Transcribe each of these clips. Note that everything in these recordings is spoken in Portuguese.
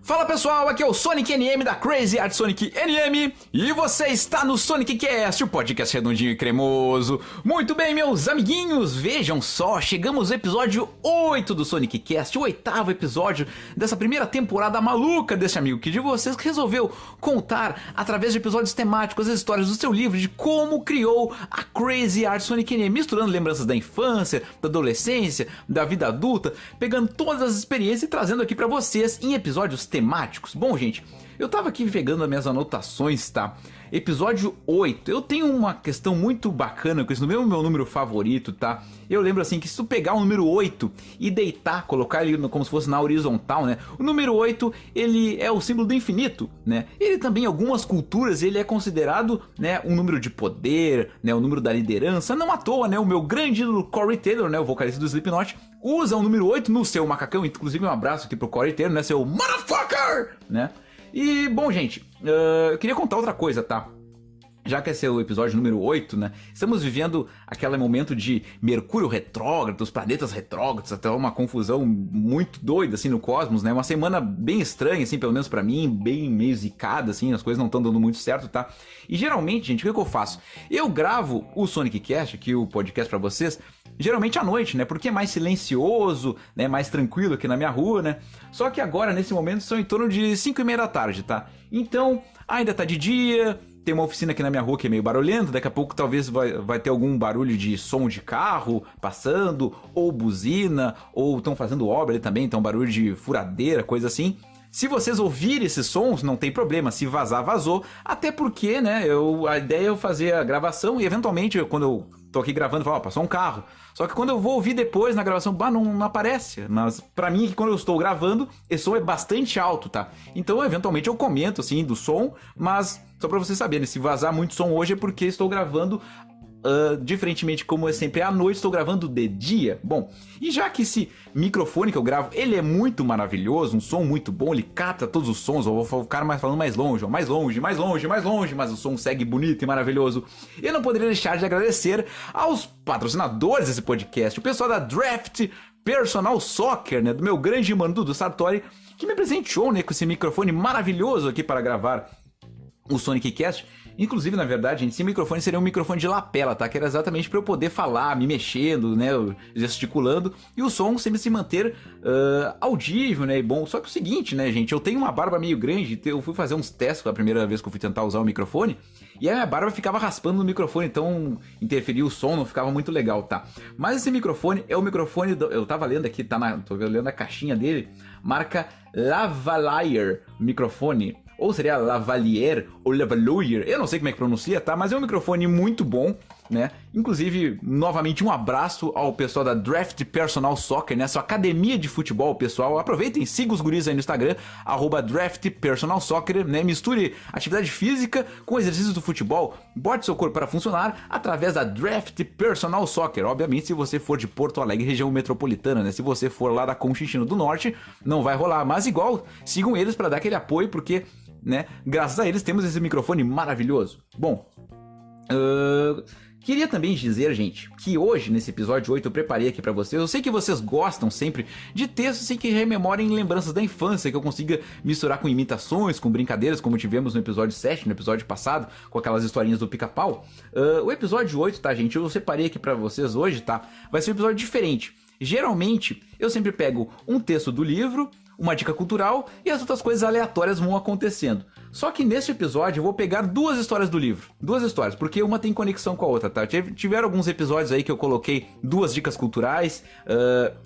Fala pessoal, aqui é o Sonic NM da Crazy Art Sonic NM e você está no Sonic Cast, o podcast redondinho e cremoso. Muito bem, meus amiguinhos, vejam só, chegamos ao episódio 8 do Sonic Cast, o 8º episódio dessa primeira temporada maluca desse amigo aqui de vocês que resolveu contar, através de episódios temáticos, as histórias do seu livro de como criou a Crazy Art Sonic NM, misturando lembranças da infância, da adolescência, da vida adulta, pegando todas as experiências e trazendo aqui pra vocês em episódios temáticos. Bom, gente, eu tava aqui pegando as minhas anotações, tá? Episódio 8, eu tenho uma questão muito bacana com isso, no meu número favorito, tá? Eu lembro assim que se tu pegar o número 8 e deitar, colocar ele como se fosse na horizontal, né? O número 8, ele é o símbolo do infinito, né? Ele também, em algumas culturas, ele é considerado, né, um número de poder, né, o número da liderança. Não à toa, né, o meu grande ídolo Corey Taylor, né, o vocalista do Slipknot, usa o número 8 no seu macacão, inclusive um abraço aqui pro Corey Taylor, né, seu motherfucker, né? E, bom, gente, eu queria contar outra coisa, tá? Já que esse é o episódio número 8, né? Estamos vivendo aquele momento de Mercúrio retrógrado, os planetas retrógrados, até uma confusão muito doida, assim, no cosmos, né? Uma semana bem estranha, assim, pelo menos pra mim, bem meio zicada, assim, as coisas não estão dando muito certo, tá? E geralmente, gente, o que eu faço? Eu gravo o Sonic Cast, aqui o podcast pra vocês, geralmente à noite, né? Porque é mais silencioso, né? Mais tranquilo aqui na minha rua, né? Só que agora, nesse momento, são em torno de 5:30 da tarde, tá? Então, ainda tá de dia. Tem uma oficina aqui na minha rua que é meio barulhenta, daqui a pouco talvez vai ter algum barulho de som de carro passando, ou buzina, ou estão fazendo obra ali também, então barulho de furadeira, coisa assim. Se vocês ouvirem esses sons, não tem problema, se vazar, vazou, até porque, né, a ideia é eu fazer a gravação e eventualmente, quando eu tô aqui gravando, eu falo, ó, passou um carro. Só que quando eu vou ouvir depois na gravação, não aparece. Mas pra mim, quando eu estou gravando, esse som é bastante alto, tá? Então, eventualmente, eu comento, assim, do som, mas só pra vocês saberem, se vazar muito som hoje é porque estou gravando... diferentemente como é sempre à noite, estou gravando de dia. Bom, e já que esse microfone que eu gravo, ele é muito maravilhoso, um som muito bom, ele capta todos os sons, eu vou ficar falando mais longe, mais longe, mais longe, mais longe, mas o som segue bonito e maravilhoso. Eu não poderia deixar de agradecer aos patrocinadores desse podcast, o pessoal da Draft Personal Soccer, né, do meu grande mano Dudu Sartori, que me presenteou, né, com esse microfone maravilhoso aqui para gravar o Sonic Cast. Inclusive, na verdade, gente, esse microfone seria um microfone de lapela, tá? Que era exatamente para eu poder falar, me mexendo, né? Gesticulando. E o som sempre se manter audível, né? E bom. Só que o seguinte, né, gente? Eu tenho uma barba meio grande. Eu fui fazer uns testes pela primeira vez que eu fui tentar usar o microfone. E a minha barba ficava raspando no microfone. Então, interferia o som, não ficava muito legal, tá? Mas esse microfone é o microfone... Eu tava lendo aqui, tô lendo a caixinha dele. Marca Lavalier microfone. Ou seria Lavalier ou Lavalier, eu não sei como é que pronuncia, tá? Mas é um microfone muito bom, né? Inclusive, novamente, um abraço ao pessoal da Draft Personal Soccer, né? Sua academia de futebol, pessoal. Aproveitem, siga os guris aí no Instagram, @DraftPersonalSoccer, né? Misture atividade física com exercícios do futebol. Bote seu corpo para funcionar através da Draft Personal Soccer. Obviamente, se você for de Porto Alegre, região metropolitana, né? Se você for lá da Conchinchina do Norte, não vai rolar. Mas igual, sigam eles para dar aquele apoio, porque... né? Graças a eles temos esse microfone maravilhoso. Bom, queria também dizer, gente, que hoje, nesse episódio 8, eu preparei aqui pra vocês. Eu sei que vocês gostam sempre de textos assim, que rememorem lembranças da infância, que eu consiga misturar com imitações, com brincadeiras, como tivemos no episódio 7, no episódio passado, com aquelas historinhas do Pica-Pau. O episódio 8, tá, gente? Eu separei aqui pra vocês hoje, tá? Vai ser um episódio diferente. Geralmente, eu sempre pego um texto do livro, uma dica cultural e as outras coisas aleatórias vão acontecendo. Só que neste episódio eu vou pegar duas histórias do livro. Duas histórias, porque uma tem conexão com a outra, tá? Tiveram alguns episódios aí que eu coloquei duas dicas culturais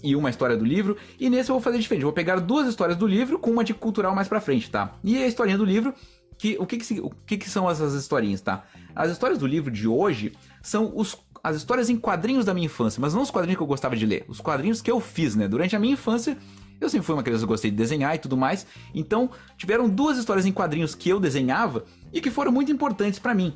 e uma história do livro. E nesse eu vou fazer diferente. Eu vou pegar duas histórias do livro com uma dica cultural mais pra frente, tá? E a historinha do livro... O que são essas historinhas, tá? As histórias do livro de hoje são as histórias em quadrinhos da minha infância, mas não os quadrinhos que eu gostava de ler, os quadrinhos que eu fiz, né? Durante a minha infância, eu sempre fui uma criança que gostei de desenhar e tudo mais, então tiveram duas histórias em quadrinhos que eu desenhava e que foram muito importantes pra mim.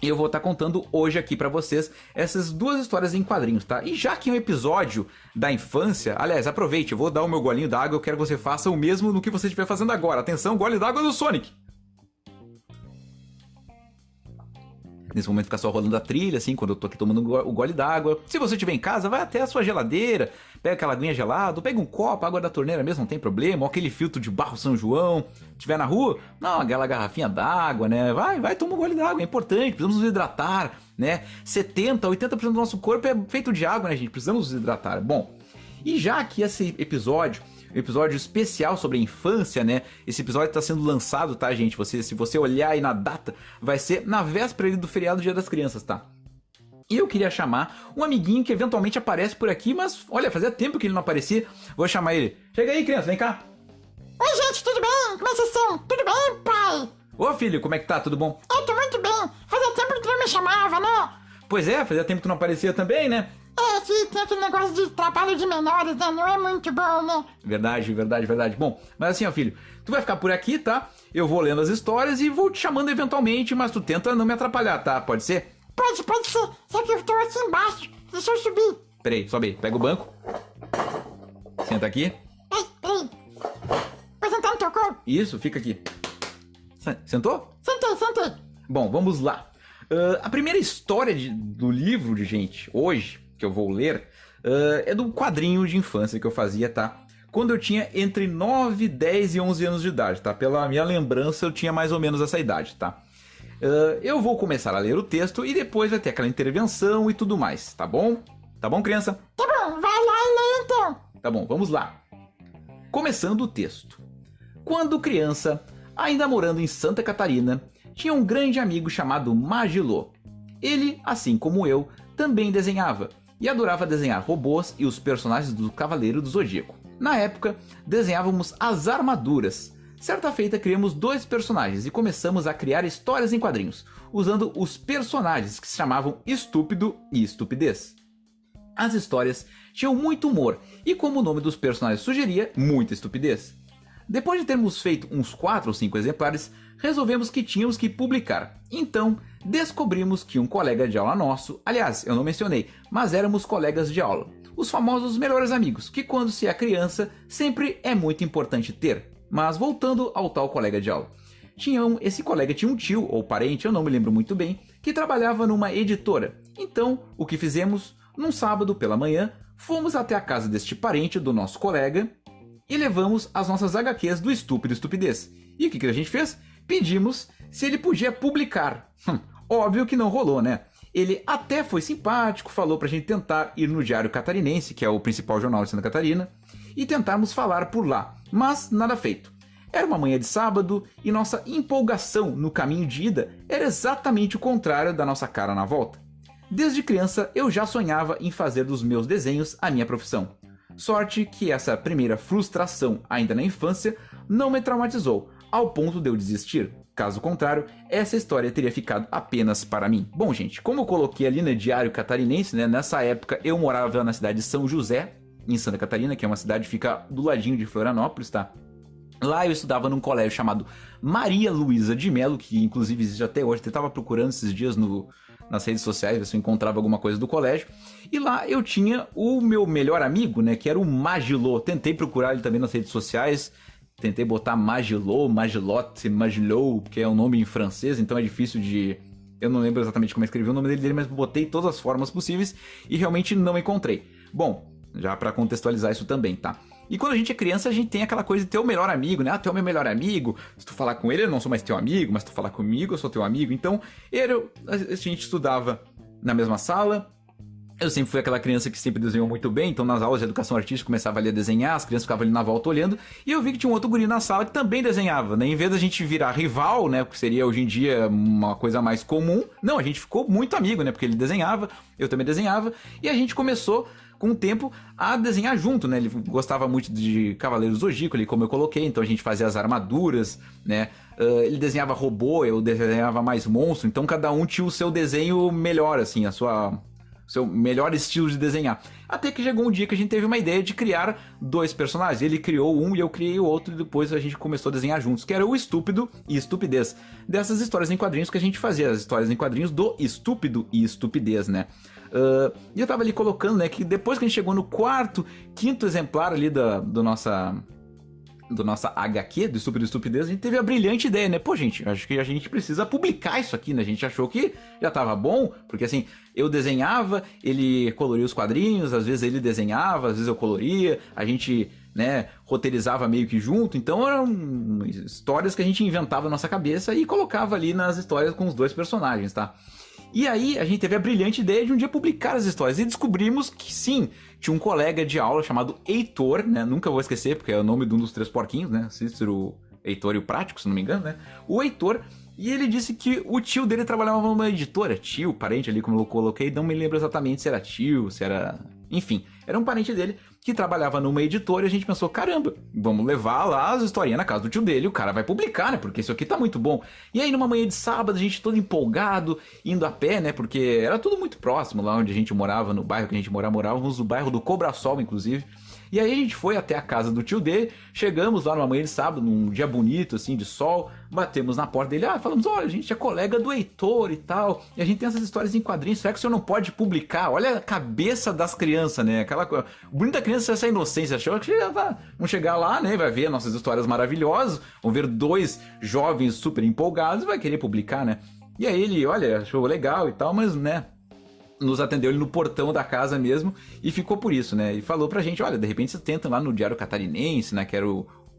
E eu vou estar contando hoje aqui pra vocês essas duas histórias em quadrinhos, tá? E já que é um episódio da infância, aliás, aproveite, eu vou dar o meu golinho d'água, eu quero que você faça o mesmo no que você estiver fazendo agora. Atenção, gole d'água do Sonic! Nesse momento fica só rolando a trilha, assim, quando eu tô aqui tomando o gole d'água. Se você estiver em casa, vai até a sua geladeira, pega aquela aguinha gelada, pega um copo, água da torneira mesmo, não tem problema, ou aquele filtro de barro São João. Estiver na rua, não, aquela garrafinha d'água, né? Vai, toma um gole d'água, é importante, precisamos nos hidratar, né? 70%, 80% do nosso corpo é feito de água, né, gente? Precisamos nos hidratar. Bom, e já que esse episódio especial sobre a infância, né? Esse episódio tá sendo lançado, tá, gente? Se você olhar aí na data, vai ser na véspera do feriado do Dia das Crianças, tá? E eu queria chamar um amiguinho que eventualmente aparece por aqui, mas, olha, fazia tempo que ele não aparecia. Vou chamar ele. Chega aí, criança, vem cá. Oi, gente, tudo bem? Como é que vocês estão? Tudo bem, pai? Ô, filho, como é que tá? Tudo bom? Eu tô muito bem. Fazia tempo que tu não me chamava, né? Pois é, fazia tempo que tu não aparecia também, né? É, que tem aquele negócio de trabalho de menores, né? Não é muito bom, né? Verdade. Bom, mas assim, ó, filho, tu vai ficar por aqui, tá? Eu vou lendo as histórias e vou te chamando eventualmente, mas tu tenta não me atrapalhar, tá? Pode ser? Pode ser. Só que eu tô aqui embaixo. Deixa eu subir. Peraí, sobe aí. Pega o banco. Senta aqui. Ei, peraí. Vou sentar no teu colo. Isso, fica aqui. Sentou? Sentei. Bom, vamos lá. A primeira história do livro de gente, hoje, que eu vou ler, é do quadrinho de infância que eu fazia, tá? Quando eu tinha entre 9, 10 e 11 anos de idade, tá? Pela minha lembrança, eu tinha mais ou menos essa idade, tá? Eu vou começar a ler o texto e depois vai ter aquela intervenção e tudo mais, tá bom? Tá bom, criança? Tá bom, vai lá e lê então. Tá bom, vamos lá. Começando o texto. Quando criança, ainda morando em Santa Catarina, tinha um grande amigo chamado Magilô. Ele, assim como eu, também desenhava e adorava desenhar robôs e os personagens do Cavaleiro do Zodíaco. Na época, desenhávamos as armaduras. Certa feita, criamos 2 personagens e começamos a criar histórias em quadrinhos, usando os personagens que se chamavam Estúpido e Estupidez. As histórias tinham muito humor e, como o nome dos personagens sugeria, muita estupidez. Depois de termos feito uns 4 ou 5 exemplares, resolvemos que tínhamos que publicar. Então, descobrimos que um colega de aula nosso, aliás, eu não mencionei, mas éramos colegas de aula, os famosos melhores amigos, que quando se é criança, sempre é muito importante ter. Mas voltando ao tal colega de aula. Esse colega tinha um tio, ou parente, eu não me lembro muito bem, que trabalhava numa editora. Então, o que fizemos? Num sábado pela manhã, fomos até a casa deste parente do nosso colega e levamos as nossas HQs do Estúpido e Estupidez. E o que a gente fez? Pedimos se ele podia publicar. Óbvio que não rolou, né? Ele até foi simpático, falou pra gente tentar ir no Diário Catarinense, que é o principal jornal de Santa Catarina, e tentarmos falar por lá, mas nada feito. Era uma manhã de sábado e nossa empolgação no caminho de ida era exatamente o contrário da nossa cara na volta. Desde criança eu já sonhava em fazer dos meus desenhos a minha profissão. Sorte que essa primeira frustração, ainda na infância, não me traumatizou, ao ponto de eu desistir. Caso contrário, essa história teria ficado apenas para mim. Bom, gente, como eu coloquei ali no Diário Catarinense, né, nessa época eu morava na cidade de São José, em Santa Catarina, que é uma cidade que fica do ladinho de Florianópolis, tá? Lá eu estudava num colégio chamado Maria Luísa de Melo, que inclusive existe até hoje. Eu estava procurando esses dias nas redes sociais, ver se eu encontrava alguma coisa do colégio. E lá eu tinha o meu melhor amigo, né, que era o Magilô. Tentei procurar ele também nas redes sociais. Tentei botar Magilô, Magilote, Magilô, que é um nome em francês, então é difícil de... Eu não lembro exatamente como escrevi o nome dele, mas botei todas as formas possíveis e realmente não encontrei. Bom, já pra contextualizar isso também, tá? E quando a gente é criança, a gente tem aquela coisa de ter o melhor amigo, né? Ah, tu é o meu melhor amigo. Se tu falar com ele, eu não sou mais teu amigo, mas se tu falar comigo, eu sou teu amigo. Então, a gente estudava na mesma sala. Eu sempre fui aquela criança que sempre desenhou muito bem, então nas aulas de educação artística começava ali a desenhar, as crianças ficavam ali na volta olhando, e eu vi que tinha um outro guri na sala que também desenhava, né? Em vez da gente virar rival, né, que seria hoje em dia uma coisa mais comum, não, a gente ficou muito amigo, né, porque ele desenhava, eu também desenhava, e a gente começou com o tempo a desenhar junto, né? Ele gostava muito de Cavaleiro do Zodíaco, ali como eu coloquei, então a gente fazia as armaduras, né? Ele desenhava robô, eu desenhava mais monstro, então cada um tinha o seu desenho melhor, assim, seu melhor estilo de desenhar. Até que chegou um dia que a gente teve uma ideia de criar 2 personagens. Ele criou um e eu criei o outro, e depois a gente começou a desenhar juntos, que era o Estúpido e Estupidez. Dessas histórias em quadrinhos que a gente fazia, as histórias em quadrinhos do Estúpido e Estupidez, né? E eu tava ali colocando, né, que depois que a gente chegou no 4º, 5º exemplar ali da nossa do nossa HQ, do Estúpido e Estupidez, a gente teve a brilhante ideia, né? Pô, gente, acho que a gente precisa publicar isso aqui, né? A gente achou que já tava bom, porque assim, eu desenhava, ele coloria os quadrinhos, às vezes ele desenhava, às vezes eu coloria, a gente, né, roteirizava meio que junto, então eram histórias que a gente inventava na nossa cabeça e colocava ali nas histórias com os dois personagens, tá? E aí a gente teve a brilhante ideia de um dia publicar as histórias e descobrimos que sim, tinha um colega de aula chamado Heitor, né? Nunca vou esquecer, porque é o nome de um dos três porquinhos, né? Cícero, Heitor e o Prático, se não me engano, né? O Heitor, e ele disse que o tio dele trabalhava numa editora, tio, parente ali, como eu coloquei, não me lembro exatamente se era tio, se era... Enfim, era um parente dele que trabalhava numa editora e a gente pensou, caramba, vamos levar lá as historinhas na casa do tio dele, o cara vai publicar, né, porque isso aqui tá muito bom. E aí numa manhã de sábado, a gente todo empolgado, indo a pé, né, porque era tudo muito próximo lá onde a gente morava, no bairro que a gente morávamos no bairro do Cobrasol, inclusive. E aí a gente foi até a casa do tio dele, chegamos lá numa manhã de sábado, num dia bonito, assim, de sol, batemos na porta dele, falamos, olha, a gente é colega do Heitor e tal, e a gente tem essas histórias em quadrinhos, será que o senhor não pode publicar? Olha a cabeça das crianças, né, aquela coisa, bonita criança, essa inocência, achou que vamos chegar lá, né, vai ver nossas histórias maravilhosas, vão ver dois jovens super empolgados e vai querer publicar, né. E aí ele, olha, achou legal e tal, mas, né, nos atendeu ele no portão da casa mesmo e ficou por isso, né? E falou pra gente, olha, de repente você tenta lá no Diário Catarinense, né? Que era,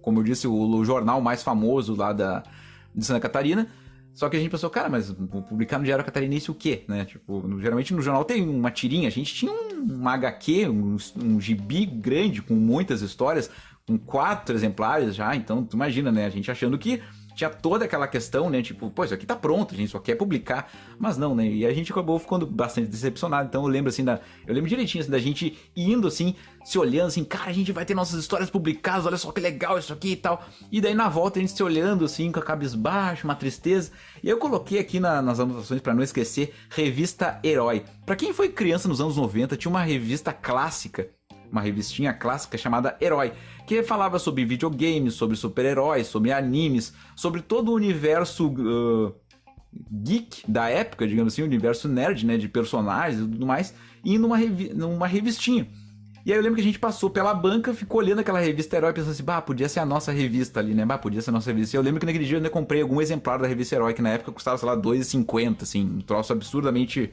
como eu disse, o jornal mais famoso lá de Santa Catarina. Só que a gente pensou, cara, mas publicar no Diário Catarinense o quê, né? Tipo, geralmente no jornal tem uma tirinha. A gente tinha um HQ, um gibi grande com muitas histórias, com 4 exemplares já. Então, tu imagina, né? A gente achando que tinha toda aquela questão, né, tipo, pô, isso aqui tá pronto, a gente só quer publicar, mas não, né, e a gente acabou ficando bastante decepcionado, então eu lembro assim, eu lembro direitinho assim, da gente indo assim, se olhando assim, cara, a gente vai ter nossas histórias publicadas, olha só que legal isso aqui e tal, e daí na volta a gente se olhando assim, com a cabisbaixo, uma tristeza, e eu coloquei aqui nas anotações pra não esquecer, Revista Herói. Pra quem foi criança nos anos 90, tinha uma revista clássica, uma revistinha clássica chamada Herói, que falava sobre videogames, sobre super-heróis, sobre animes, sobre todo o universo geek da época, digamos assim, o universo nerd, né, de personagens e tudo mais, e numa revistinha. E aí eu lembro que a gente passou pela banca, ficou olhando aquela revista Herói, pensando assim, podia ser a nossa revista ali, né, podia ser a nossa revista. E eu lembro que naquele dia eu ainda comprei algum exemplar da revista Herói, que na época custava, sei lá, R$2,50, assim, um troço absurdamente...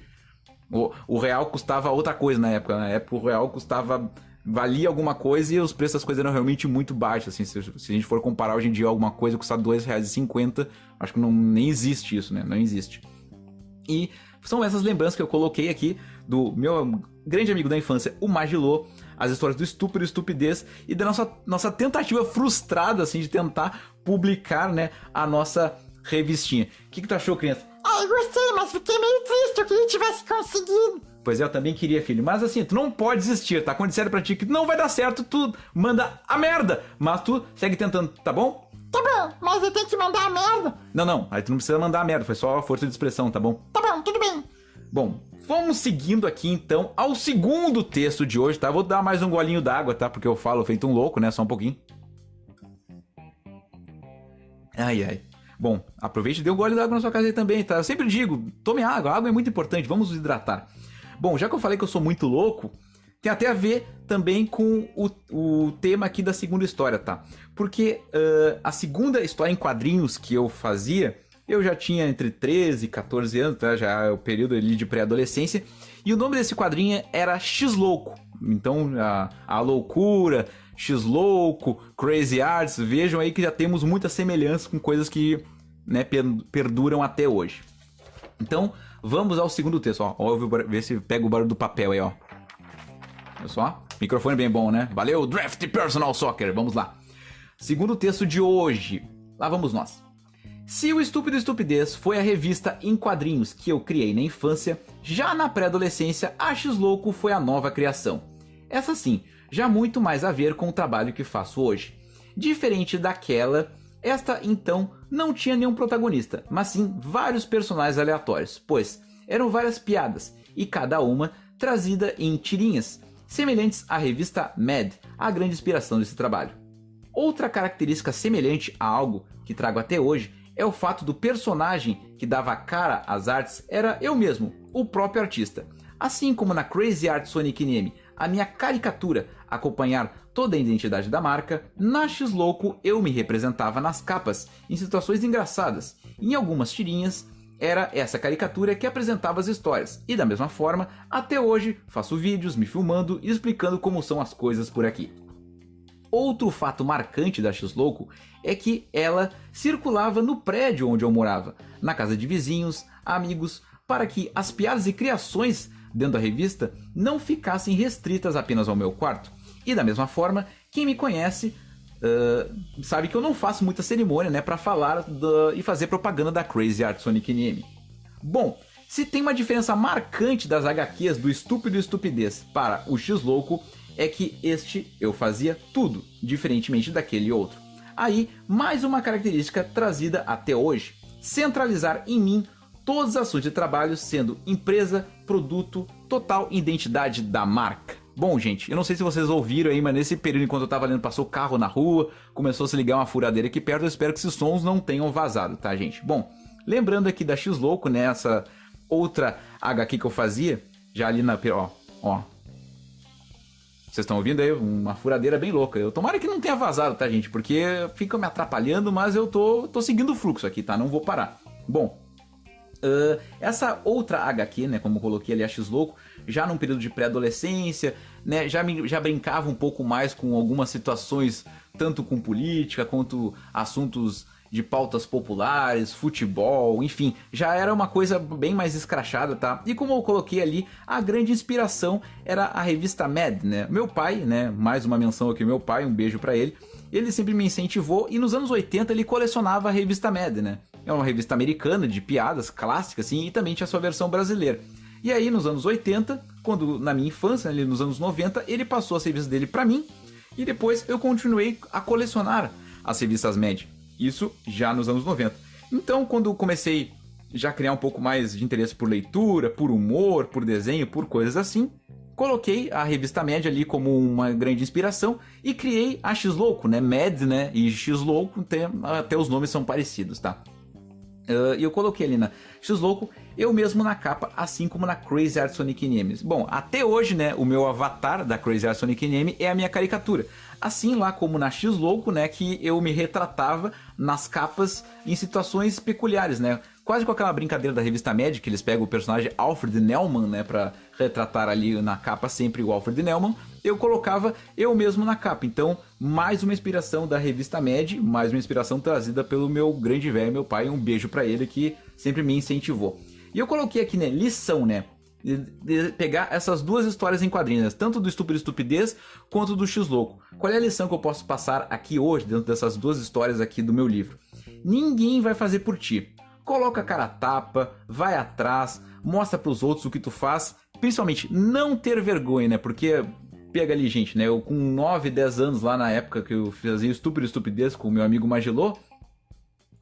O real custava outra coisa na época o real valia alguma coisa e os preços das coisas eram realmente muito baixos, assim, se a gente for comparar hoje em dia alguma coisa custar R$2,50, acho que nem existe isso, né, não existe. E são essas lembranças que eu coloquei aqui do meu grande amigo da infância, o Magilô, as histórias do Estúpido e Estupidez e da nossa tentativa frustrada, assim, de tentar publicar, né, a nossa revistinha. O que tu achou, criança? Eu gostei, mas fiquei meio triste, eu queria que tivesse conseguido. Pois é, eu também queria, filho. Mas assim, tu não pode desistir, tá? Quando disser pra ti que não vai dar certo, tu manda a merda. Mas tu segue tentando, tá bom? Tá bom, mas eu tenho que mandar a merda. Não. Aí tu não precisa mandar a merda, foi só a força de expressão, tá bom? Tá bom, tudo bem. Bom, vamos seguindo aqui então ao segundo texto de hoje, tá? Vou dar mais um golinho d'água, tá? Porque eu falo feito um louco, né? Só um pouquinho. Ai. Bom, aproveite e dê um gole d'água na sua casa aí também, tá? Eu sempre digo, tome água, a água é muito importante, vamos nos hidratar. Bom, já que eu falei que eu sou muito louco, tem até a ver também com o tema aqui da segunda história, tá? Porque a segunda história em quadrinhos que eu fazia, eu já tinha entre 13 e 14 anos, tá? Já é o período ali de pré-adolescência, e o nome desse quadrinho era X-Louco. Então, a loucura, X-Louco, Crazy Arts, vejam aí que já temos muitas semelhanças com coisas que, né, perduram até hoje. Então, vamos ao segundo texto, ó, ver se pega o barulho do papel aí, ó. Olha só, microfone bem bom, né? Valeu, Draft Personal Soccer, vamos lá. Segundo texto de hoje, lá vamos nós. Se o Estúpido e Estupidez foi a revista em quadrinhos que eu criei na infância, já na pré-adolescência a X-Louco foi a nova criação. Essa sim, já muito mais a ver com o trabalho que faço hoje. Diferente daquela, esta então não tinha nenhum protagonista, mas sim vários personagens aleatórios, pois eram várias piadas, e cada uma trazida em tirinhas, semelhantes à revista Mad, a grande inspiração desse trabalho. Outra característica semelhante a algo que trago até hoje é o fato do personagem que dava cara às artes era eu mesmo, o próprio artista. Assim como na Crazy Art Sonic NM, a minha caricatura, acompanhar toda a identidade da marca, na X-Louco eu me representava nas capas, em situações engraçadas. Em algumas tirinhas, era essa caricatura que apresentava as histórias. E da mesma forma, até hoje, faço vídeos me filmando e explicando como são as coisas por aqui. Outro fato marcante da X-Louco é que ela circulava no prédio onde eu morava, na casa de vizinhos, amigos, para que as piadas e criações dentro da revista não ficassem restritas apenas ao meu quarto. E da mesma forma, quem me conhece sabe que eu não faço muita cerimônia, né, para falar e fazer propaganda da Crazy Art Sonic NM. Bom, se tem uma diferença marcante das HQs do Estúpido e Estupidez para o X-Louco, é que este eu fazia tudo, diferentemente daquele outro. Aí, mais uma característica trazida até hoje: centralizar em mim todos os assuntos de trabalho, sendo empresa, produto, total identidade da marca. Bom, gente, eu não sei se vocês ouviram aí, mas nesse período, enquanto eu tava lendo, passou carro na rua, começou a se ligar uma furadeira aqui perto, eu espero que esses sons não tenham vazado, tá, gente? Bom, lembrando aqui da X-Louco, né, essa outra HQ que eu fazia, já ali na... Ó. Vocês estão ouvindo aí? Uma furadeira bem louca. Eu tomara que não tenha vazado, tá, gente? Porque fica me atrapalhando, mas eu tô seguindo o fluxo aqui, tá? Não vou parar. Bom, essa outra HQ, né, como eu coloquei ali, a X-Louco, já num período de pré-adolescência, né, já brincava um pouco mais com algumas situações, tanto com política, quanto assuntos de pautas populares, futebol, enfim, já era uma coisa bem mais escrachada, tá? E como eu coloquei ali, a grande inspiração era a revista Mad, né? Meu pai, né, mais uma menção aqui, meu pai, um beijo pra ele, ele sempre me incentivou, e nos anos 80 ele colecionava a revista Mad, né? É uma revista americana de piadas clássicas, assim, e também tinha a sua versão brasileira. E aí, nos anos 80, quando na minha infância, ali nos anos 90, ele passou as revistas dele pra mim, e depois eu continuei a colecionar as revistas Mad. Isso já nos anos 90. Então, quando eu comecei já a criar um pouco mais de interesse por leitura, por humor, por desenho, por coisas assim, coloquei a revista Mad ali como uma grande inspiração e criei a X-Louco, né? Mad, né? E X-Louco, até os nomes são parecidos, tá? E eu coloquei ali na X-Louco, eu mesmo na capa, assim como na Crazy Art Sonic NM. Bom, até hoje, né, o meu avatar da Crazy Art Sonic NM é a minha caricatura. Assim lá como na X-Louco, né, que eu me retratava nas capas em situações peculiares, né? Quase com aquela brincadeira da revista Mad, que eles pegam o personagem Alfred Neumann, né, pra retratar ali na capa sempre o Alfred Neumann, eu colocava eu mesmo na capa. Então, mais uma inspiração da revista Mad, mais uma inspiração trazida pelo meu grande velho, meu pai, um beijo pra ele, que sempre me incentivou. E eu coloquei aqui, né, lição, né, de pegar essas duas histórias em quadrinhos, tanto do Estúpido e Estupidez quanto do X-Louco. Qual é a lição que eu posso passar aqui hoje, dentro dessas duas histórias aqui do meu livro? Ninguém vai fazer por ti. Coloca a cara a tapa, vai atrás, mostra pros outros o que tu faz, principalmente não ter vergonha, né? Porque pega ali, gente, né? Eu com 9, 10 anos lá na época que eu fazia Estúpido e Estupidez com o meu amigo Magilô,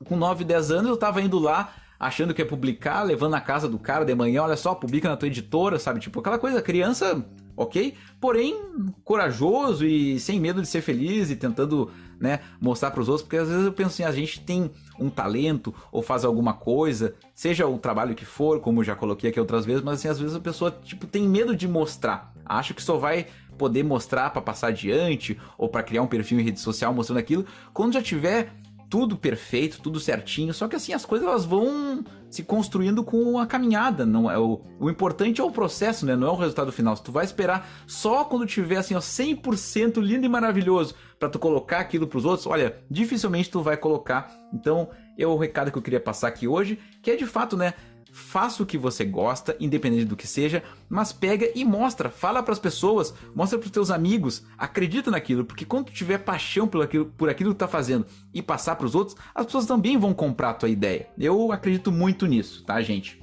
com 9, 10 anos eu tava indo lá achando que ia publicar, levando na casa do cara de manhã, olha só, publica na tua editora, sabe? Tipo, aquela coisa, criança, ok? Porém, corajoso e sem medo de ser feliz e tentando, né, mostrar pros outros, porque às vezes eu penso assim, a gente tem um talento ou faz alguma coisa, seja o trabalho que for, como eu já coloquei aqui outras vezes, mas assim, às vezes a pessoa, tipo, tem medo de mostrar, acha que só vai poder mostrar para passar adiante ou para criar um perfil em rede social mostrando aquilo, quando já tiver tudo perfeito, tudo certinho, só que assim, as coisas elas vão se construindo com a caminhada, não é o importante é o processo, né? Não é o resultado final. Se tu vai esperar só quando tiver assim, ó, 100% lindo e maravilhoso para tu colocar aquilo pros outros, olha, dificilmente tu vai colocar. Então, é o recado que eu queria passar aqui hoje, que é de fato, né, faça o que você gosta, independente do que seja, mas pega e mostra, fala pras pessoas, mostra pros teus amigos, acredita naquilo, porque quando tu tiver paixão por aquilo que tá fazendo e passar pros outros, as pessoas também vão comprar a tua ideia. Eu acredito muito nisso, tá, gente?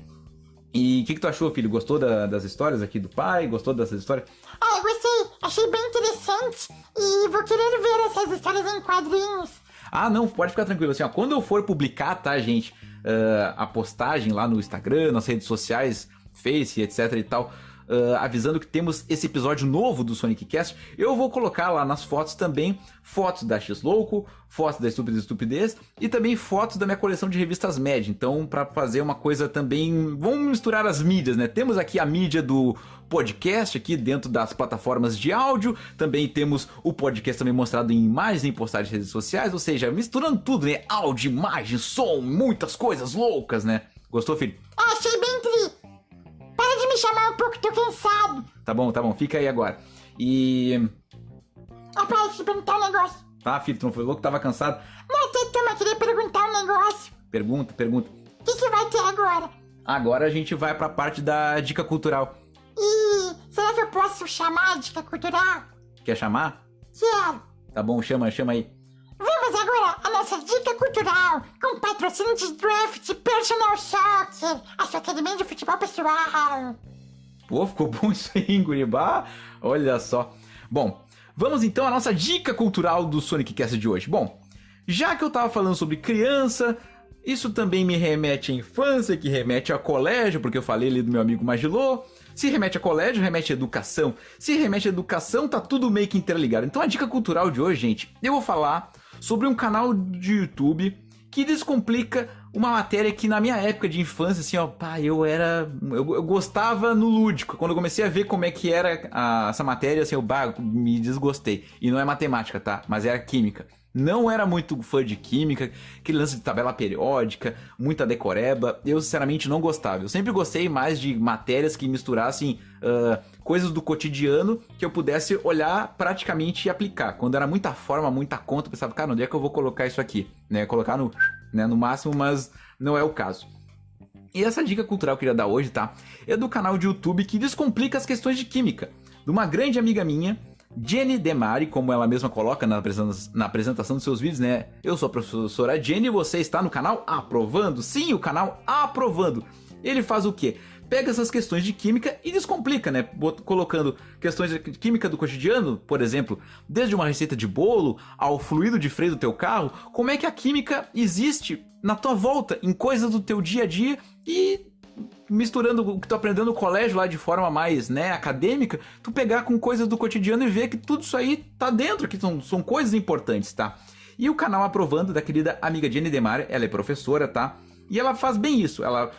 E o que tu achou, filho? Gostou das histórias aqui do pai? Gostou dessas histórias? Ah, eu gostei, achei bem interessante e vou querer ver essas histórias em quadrinhos. Ah, não, pode ficar tranquilo, assim, ó, quando eu for publicar, tá, gente, a postagem lá no Instagram, nas redes sociais, Face, etc e tal, avisando que temos esse episódio novo do Sonic Cast, eu vou colocar lá nas fotos também fotos da X-Louco, fotos da Estúpida Estupidez e também fotos da minha coleção de revistas Mad. Então, para fazer uma coisa também, vamos misturar as mídias, né? Temos aqui a mídia do podcast aqui dentro das plataformas de áudio, também temos o podcast também mostrado em imagens em postagens de redes sociais, ou seja, misturando tudo, né? Áudio, imagem, som, muitas coisas loucas, né? Gostou, filho? Achei bem tri. Para de me chamar um pouco, tô cansado. Tá bom, fica aí agora. E... Peraí, deixa eu perguntar um negócio. Tá, filho, tu não foi louco que tava cansado? Não, toma, queria perguntar um negócio. Pergunta. O que vai ter agora? Agora a gente vai pra parte da dica cultural. E será que eu posso chamar a dica cultural? Quer chamar? Quero. Tá bom, chama aí. Vamos agora à nossa dica cultural, com patrocínio de Draft Personal Soccer, a sua academia de futebol pessoal. Pô, ficou bom isso aí, hein, Guribá? Olha só. Bom, vamos então à nossa dica cultural do Sonic Cast de hoje. Bom, já que eu tava falando sobre criança, isso também me remete à infância, que remete ao colégio, porque eu falei ali do meu amigo Magilô. Se remete a colégio, remete a educação. Se remete a educação, tá tudo meio que interligado. Então a dica cultural de hoje, gente, eu vou falar sobre um canal de YouTube que descomplica uma matéria que na minha época de infância, assim, ó, pá, eu gostava no lúdico. Quando eu comecei a ver como é que era essa matéria, assim, eu me desgostei. E não é matemática, tá? Mas era química. Não era muito fã de química, aquele lance de tabela periódica, muita decoreba, eu sinceramente não gostava. Eu sempre gostei mais de matérias que misturassem coisas do cotidiano que eu pudesse olhar praticamente e aplicar. Quando era muita forma, muita conta, eu pensava, cara, onde é que eu vou colocar isso aqui? Né? Colocar no máximo, mas não é o caso. E essa dica cultural que eu queria dar hoje, tá? É do canal de YouTube que descomplica as questões de química, de uma grande amiga minha, Jenny Demari, como ela mesma coloca na apresentação dos seus vídeos, né? Eu sou a professora Jenny e você está no canal Aprovando. Sim, o canal Aprovando. Ele faz o quê? Pega essas questões de química e descomplica, né? Colocando questões de química do cotidiano, por exemplo, desde uma receita de bolo ao fluido de freio do teu carro, como é que a química existe na tua volta, em coisas do teu dia a dia e misturando o que tu aprendeu no colégio lá de forma mais, né, acadêmica, tu pegar com coisas do cotidiano e ver que tudo isso aí tá dentro, que são coisas importantes, tá? E o canal Aprovando, da querida amiga Jenny Demari, ela é professora, tá? E ela faz bem isso, ela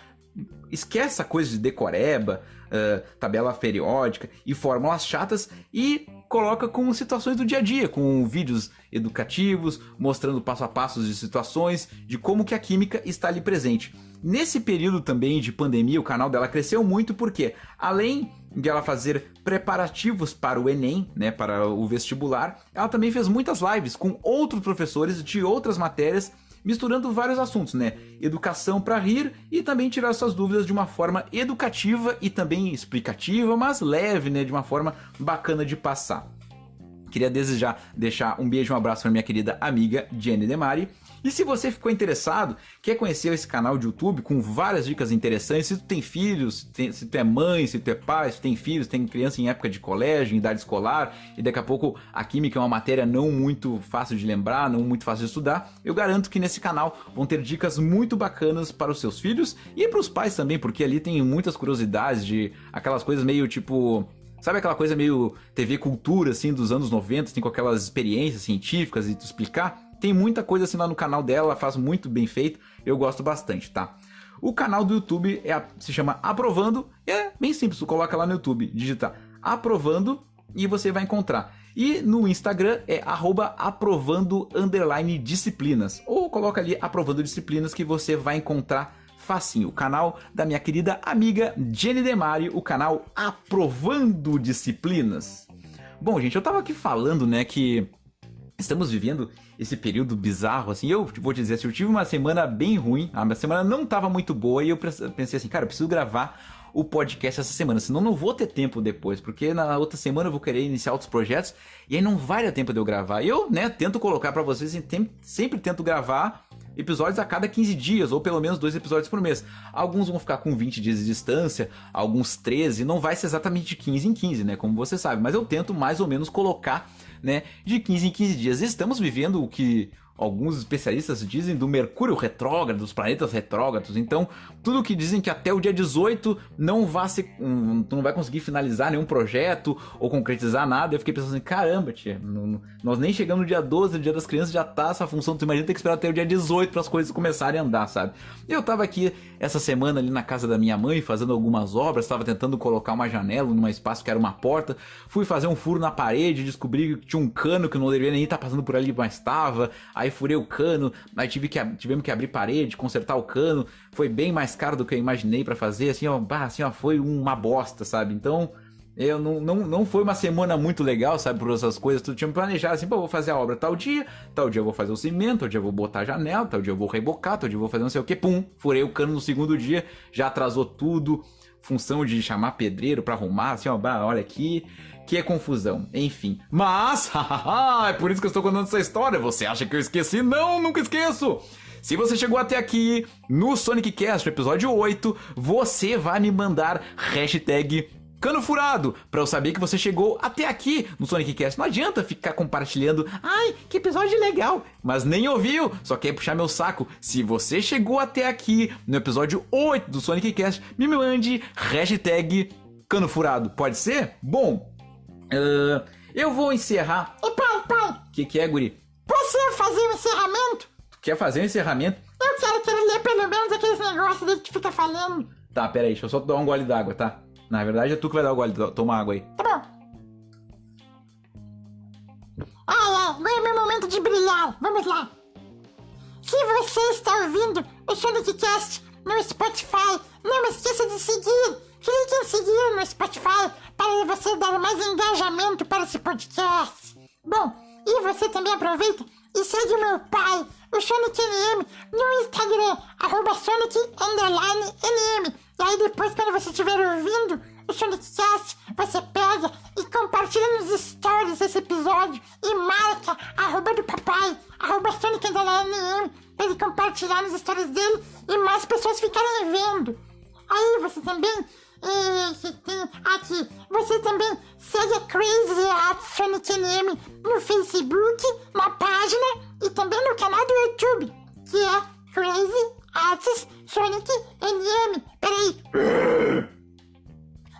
esquece a coisa de decoreba, tabela periódica e fórmulas chatas e coloca com situações do dia a dia, com vídeos educativos, mostrando passo a passo de situações, de como que a química está ali presente. Nesse período também de pandemia, o canal dela cresceu muito porque, além de ela fazer preparativos para o Enem, né, para o vestibular, ela também fez muitas lives com outros professores de outras matérias, misturando vários assuntos, né? Educação para rir e também tirar suas dúvidas de uma forma educativa e também explicativa, mas leve, né? De uma forma bacana de passar. Queria desde já deixar um beijo e um abraço para minha querida amiga Jenny Demari. E se você ficou interessado, quer conhecer esse canal de YouTube com várias dicas interessantes, se tu tem filhos, se tu é mãe, se tu é pai, se tu tem filhos, tem criança em época de colégio, em idade escolar, e daqui a pouco a química é uma matéria não muito fácil de lembrar, não muito fácil de estudar, eu garanto que nesse canal vão ter dicas muito bacanas para os seus filhos e para os pais também, porque ali tem muitas curiosidades de aquelas coisas meio tipo... Sabe aquela coisa meio TV Cultura, assim, dos anos 90, assim, com aquelas experiências científicas e tu explicar? Tem muita coisa assim lá no canal dela, ela faz muito bem feito, eu gosto bastante, tá? O canal do YouTube se chama Aprovando, é bem simples, tu coloca lá no YouTube, digita Aprovando e você vai encontrar. E no Instagram é @aprovando_disciplinas, ou coloca ali Aprovando Disciplinas que você vai encontrar facinho. O canal da minha querida amiga Jenny Demari, o canal Aprovando Disciplinas. Bom, gente, eu tava aqui falando, né, que estamos vivendo esse período bizarro, assim, eu vou te dizer assim, eu tive uma semana bem ruim, a minha semana não tava muito boa e eu pensei assim, cara, eu preciso gravar o podcast essa semana, senão não vou ter tempo depois, porque na outra semana eu vou querer iniciar outros projetos e aí não vai dar tempo de eu gravar. E eu, né, tento colocar pra vocês, sempre tento gravar episódios a cada 15 dias, ou pelo menos 2 episódios por mês. Alguns vão ficar com 20 dias de distância, alguns 13, não vai ser exatamente de 15 em 15, né, como você sabe, mas eu tento mais ou menos colocar, né, de 15 em 15 dias. Estamos vivendo o que alguns especialistas dizem do Mercúrio retrógrado, dos planetas retrógrados. Então, tudo que dizem que até o dia 18 não vai conseguir finalizar nenhum projeto ou concretizar nada. Eu fiquei pensando assim, caramba, tia, nós nem chegamos no dia 12, no dia das crianças, já tá essa função. Tu imagina ter que esperar até o dia 18 para as coisas começarem a andar, sabe? Eu tava aqui essa semana ali na casa da minha mãe fazendo algumas obras, tava tentando colocar uma janela num espaço que era uma porta, fui fazer um furo na parede, descobri que tinha um cano que não deveria nem estar passando por ali, mas estava. Aí furei o cano, aí tivemos que abrir parede, consertar o cano. Foi bem mais caro do que eu imaginei pra fazer, assim, ó, foi uma bosta, sabe? Então, não foi uma semana muito legal, sabe, por essas coisas. Tu tinha me planejado assim, pô, vou fazer a obra tal dia eu vou fazer o cimento, tal dia eu vou botar a janela, tal dia eu vou rebocar, tal dia eu vou fazer não sei o que, pum, furei o cano no segundo dia, já atrasou tudo, função de chamar pedreiro pra arrumar, assim, ó, olha aqui, que é confusão, enfim. Mas, é por isso que eu estou contando essa história. Você acha que eu esqueci? Não, nunca esqueço! Se você chegou até aqui no Sonic Cast, no episódio 8, você vai me mandar hashtag Cano Furado, pra eu saber que você chegou até aqui no Sonic Cast. Não adianta ficar compartilhando, ai, que episódio legal, mas nem ouviu, só quer puxar meu saco. Se você chegou até aqui no episódio 8 do Sonic Cast, me mande hashtag Cano Furado, pode ser? Bom, eu vou encerrar. E pai, Que é, guri? posso fazer o encerramento? Tu quer fazer um encerramento? Eu quero ler pelo menos aqueles negócios dele que fica falando. Tá, pera aí, deixa eu só dar um gole d'água, tá? Na verdade é tu que vai dar o gole, toma água aí. Tá bom. Agora é meu momento de brilhar. Vamos lá. Se você está ouvindo o Sonic Cast no Spotify, não esqueça de seguir. Clique em seguir no Spotify para você dar mais engajamento para esse podcast. Bom, e você também aproveita e segue o meu pai, o Sonic NM, no Instagram, @Sonic_NM. E aí depois, quando você estiver ouvindo o Sonic Cast, você pega e compartilha nos stories esse episódio e marca @do papai, @Sonic_NM, para ele compartilhar nos stories dele e mais pessoas ficarem vendo. Aí você também você também segue a Crazy Arts Sonic NM no Facebook, na página e também no canal do YouTube, que é Crazy Arts Sonic NM. Peraí.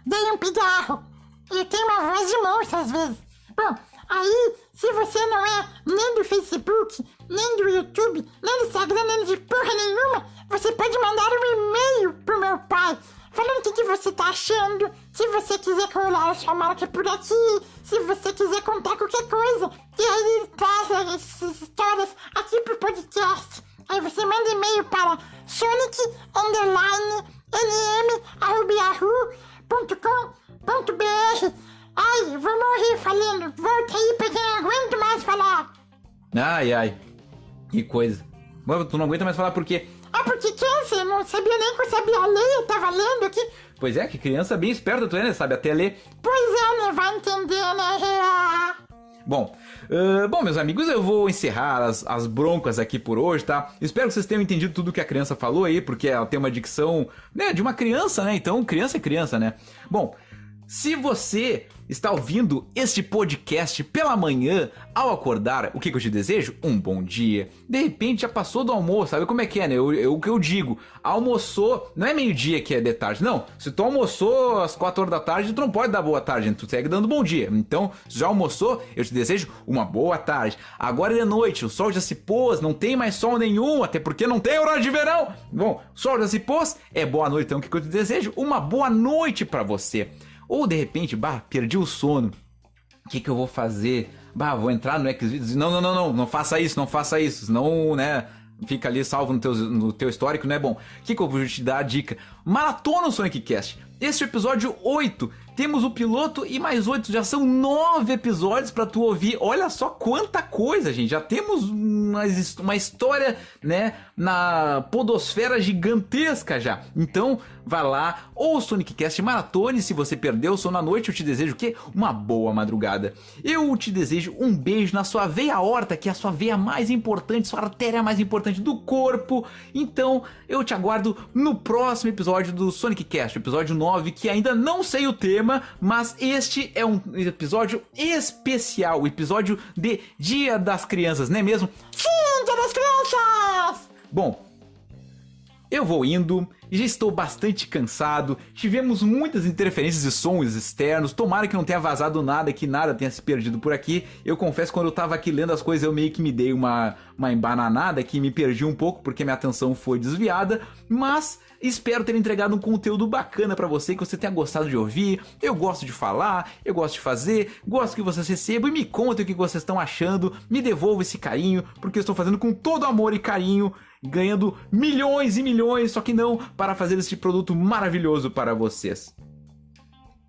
Dei um pigarro. Eu tenho uma voz de monstro às vezes. Bom, aí, se você não é nem do Facebook, nem do YouTube, nem do Instagram, nem de porra nenhuma, você pode mandar um e-mail pro meu pai, falando o que você tá achando, se você quiser colar a sua marca por aqui, se você quiser contar qualquer coisa, e aí ele traz essas histórias aqui pro podcast. Aí você manda e-mail para sonic_nm@yahoo.com.br. Ai, vou morrer falando, volta aí porque eu não aguento mais falar. Ai, que coisa. Mas tu não aguenta mais falar por quê? Ah, porque criança, eu não sabia nem que eu sabia ler, eu tava lendo aqui. Pois é, que criança bem esperta tu é, né? Sabe até ler. Pois é, né? Vai entender, né? Bom, meus amigos, eu vou encerrar as broncas aqui por hoje, tá? Espero que vocês tenham entendido tudo que a criança falou aí, porque ela tem uma dicção, né, de uma criança, né? Então, criança é criança, né? Bom, se você está ouvindo este podcast pela manhã, ao acordar, o que eu te desejo? Um bom dia. De repente já passou do almoço, sabe como é que é, né? O que eu digo, almoçou, não é meio-dia que é de tarde, não. Se tu almoçou às 4 horas da tarde, tu não pode dar boa tarde, tu segue dando bom dia. Então, se já almoçou, eu te desejo uma boa tarde. Agora é de noite, o sol já se pôs, não tem mais sol nenhum, até porque não tem horário de verão. Bom, o sol já se pôs, é boa noite, então o que eu te desejo? Uma boa noite pra você. Ou de repente, perdi o sono. O que eu vou fazer? Vou entrar no Xvideos. Não faça isso. Senão, né, fica ali salvo no teu histórico, não é bom. O que eu vou te dar a dica? Maratona o Sonic Cast. Esse é o episódio 8. Temos o piloto e mais 8, já são 9 episódios pra tu ouvir. Olha só quanta coisa, gente. Já temos uma história, né, na podosfera gigantesca já. Então, vai lá, ou o Sonic Cast maratone. Se você perdeu o sono à noite, eu te desejo o quê? Uma boa madrugada. Eu te desejo um beijo na sua veia aorta, que é a sua veia mais importante, sua artéria mais importante do corpo. Então, eu te aguardo no próximo episódio do Sonic Cast, episódio 9, que ainda não sei o tema, mas este é um episódio especial, episódio de Dia das Crianças, não é mesmo? Sim, das crianças! Bom, eu vou indo, já estou bastante cansado, tivemos muitas interferências de sons externos, tomara que não tenha vazado nada, que nada tenha se perdido por aqui. Eu confesso que quando eu tava aqui lendo as coisas eu meio que me dei uma embananada, que me perdi um pouco porque minha atenção foi desviada, mas espero ter entregado um conteúdo bacana pra você, que você tenha gostado de ouvir. Eu gosto de falar, eu gosto de fazer, gosto que vocês recebam e me contem o que vocês estão achando, me devolvam esse carinho, porque eu estou fazendo com todo amor e carinho, ganhando milhões e milhões, só que não para fazer esse produto maravilhoso para vocês.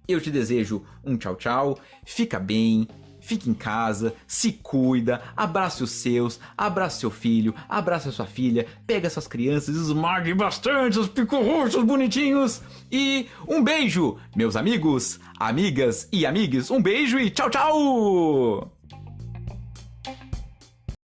Eu te desejo um tchau tchau, fica bem, fique em casa, se cuida, abrace os seus, abrace seu filho, abrace a sua filha, pega suas crianças, esmague bastante os picorroxos bonitinhos e um beijo, meus amigos, amigas e amigues, um beijo e tchau tchau!